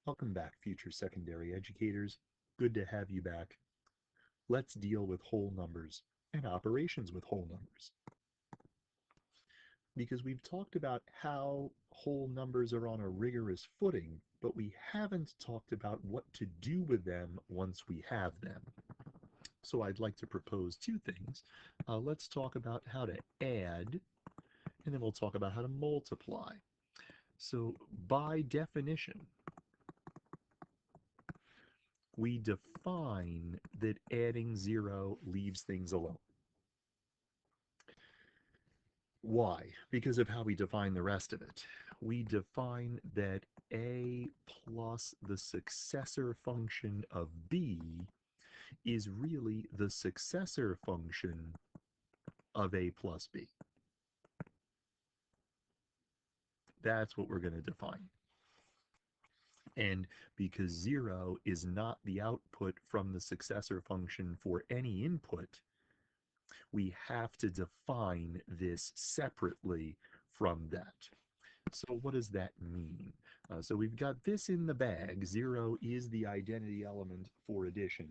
Welcome back, future secondary educators. Good to have you back. Let's deal with whole numbers and operations with whole numbers. Because we've talked about how whole numbers are on a rigorous footing, but we haven't talked about what to do with them once we have them. So I'd like to propose two things. Let's talk about how to add, and then we'll talk about how to multiply. So by definition, we define that adding 0 leaves things alone. Why? Because of how we define the rest of it. We define that a plus the successor function of b is really the successor function of a plus b. That's what we're going to define. And because 0 is not the output from the successor function for any input, we have to define this separately from that. So what does that mean? So we've got this in the bag. 0 is the identity element for addition.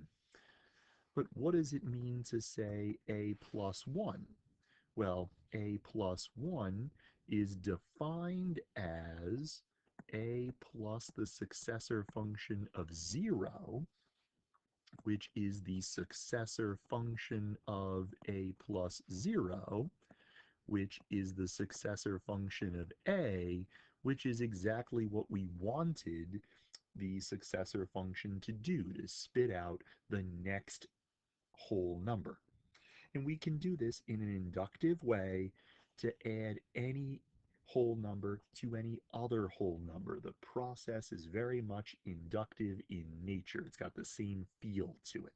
But what does it mean to say a plus 1? Well, a plus 1 is defined as a plus the successor function of 0, which is the successor function of a plus 0, which is the successor function of a, which is exactly what we wanted the successor function to do, to spit out the next whole number. And we can do this in an inductive way to add any whole number to any other whole number. The process is very much inductive in nature. It's got the same feel to it.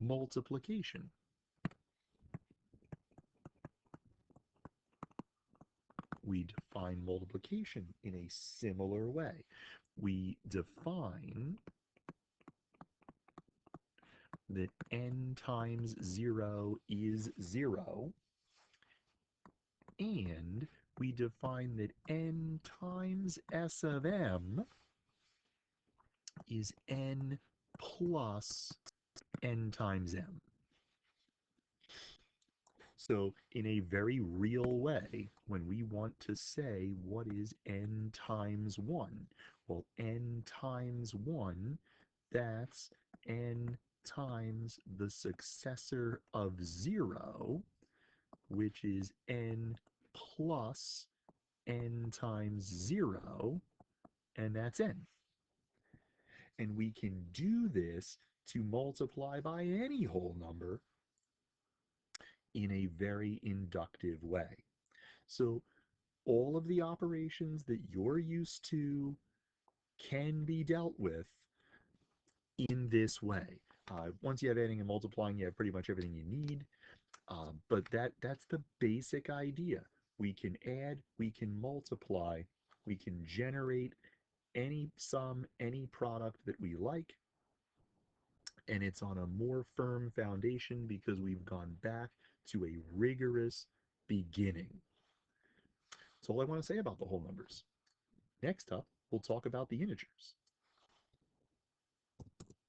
Multiplication. We define multiplication in a similar way. We define that n times 0 is 0, and we define that n times s of m is n plus n times m. So in a very real way, when we want to say what is n times 1, well, n times 1, that's n times the successor of 0, which is n plus n times 0, and that's n. And we can do this to multiply by any whole number in a very inductive way. So all of the operations that you're used to can be dealt with in this way. Once you have adding and multiplying, you have pretty much everything you need. But that's the basic idea. We can add, we can multiply, we can generate any sum, any product that we like, and it's on a more firm foundation because we've gone back to a rigorous beginning. That's all I want to say about the whole numbers. Next up, we'll talk about the integers.